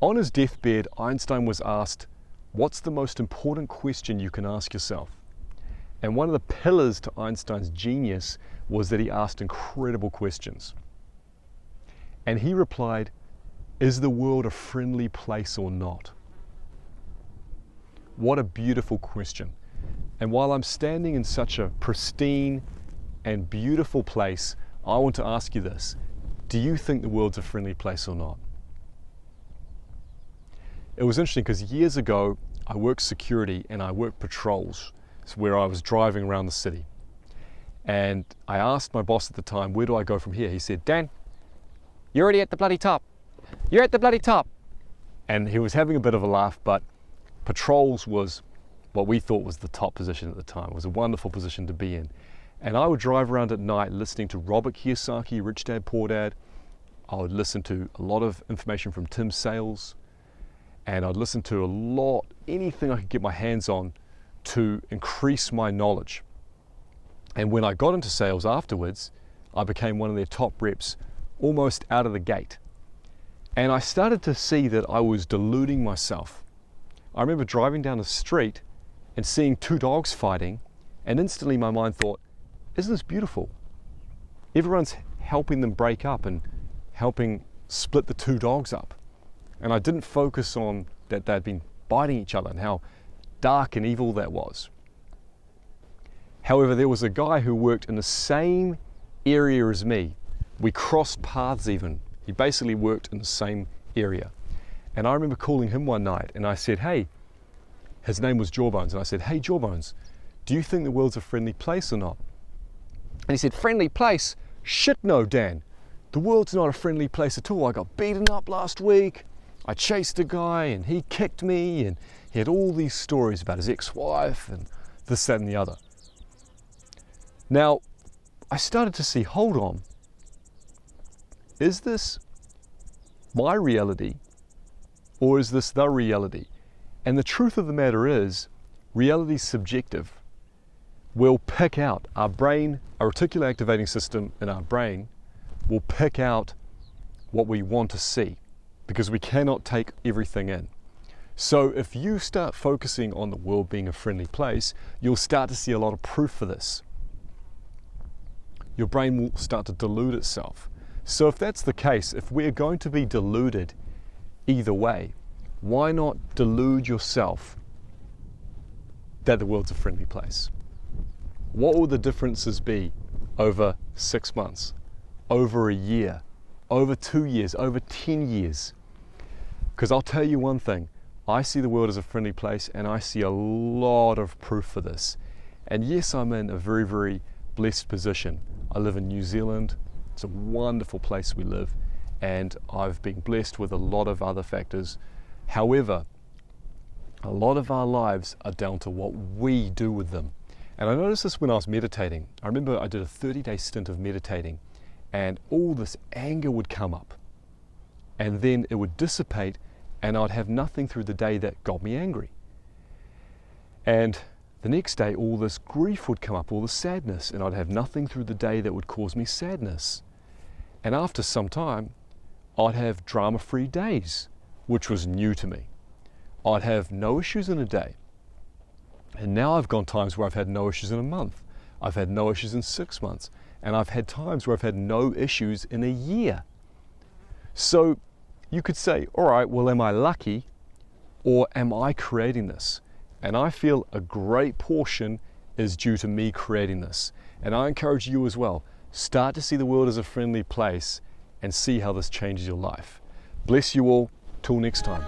On his deathbed, Einstein was asked, what's the most important question you can ask yourself? And one of the pillars to Einstein's genius was that he asked incredible questions. And he replied, is the world a friendly place or not? What a beautiful question. And while I'm standing in such a pristine and beautiful place, I want to ask you this. Do you think the world's a friendly place or not? It was interesting because years ago, I worked security and I worked patrols. It's where I was driving around the city. And I asked my boss at the time, where do I go from here? He said, Dan, you're already at the bloody top. You're at the bloody top. And he was having a bit of a laugh, but patrols was what we thought was the top position at the time. It was a wonderful position to be in. And I would drive around at night listening to Robert Kiyosaki, Rich Dad, Poor Dad. I would listen to a lot of information from Tim Sales. And I'd listen to anything I could get my hands on to increase my knowledge. And when I got into sales afterwards, I became one of their top reps almost out of the gate. And I started to see that I was deluding myself. I remember driving down the street and seeing two dogs fighting, and instantly my mind thought, isn't this beautiful? Everyone's helping them break up and helping split the two dogs up. And I didn't focus on that they'd been biting each other and how dark and evil that was. However, there was a guy who worked in the same area as me. We crossed paths even. He basically worked in the same area. And I remember calling him one night and I said, hey, his name was Jawbones, and I said, hey Jawbones, do you think the world's a friendly place or not? And he said, friendly place? Shit no, Dan. The world's not a friendly place at all. I got beaten up last week. I chased a guy and he kicked me, and he had all these stories about his ex-wife and this, that and the other. Now, I started to see, hold on, is this my reality or is this the reality? And the truth of the matter is, reality is subjective. We'll pick out, our brain, our reticular activating system in our brain will pick out what we want to see because we cannot take everything in. So if you start focusing on the world being a friendly place, you'll start to see a lot of proof for this. Your brain will start to delude itself. So if that's the case, if we're going to be deluded either way, why not delude yourself that the world's a friendly place? What will the differences be over 6 months, over a year, over 2 years, over 10 years? Because I'll tell you one thing, I see the world as a friendly place and I see a lot of proof for this. And yes, I'm in a very, very blessed position. I live in New Zealand. It's a wonderful place we live, and I've been blessed with a lot of other factors. However, a lot of our lives are down to what we do with them. And I noticed this when I was meditating. I remember I did a 30-day stint of meditating, and all this anger would come up, and then it would dissipate, and I'd have nothing through the day that got me angry. And the next day, all this grief would come up, all the sadness, and I'd have nothing through the day that would cause me sadness. And after some time, I'd have drama-free days, which was new to me. I'd have no issues in a day. And now I've gone times where I've had no issues in a month. I've had no issues in 6 months. And I've had times where I've had no issues in a year. So you could say, all right, well, am I lucky or am I creating this? And I feel a great portion is due to me creating this. And I encourage you as well, start to see the world as a friendly place and see how this changes your life. Bless you all. Till next time.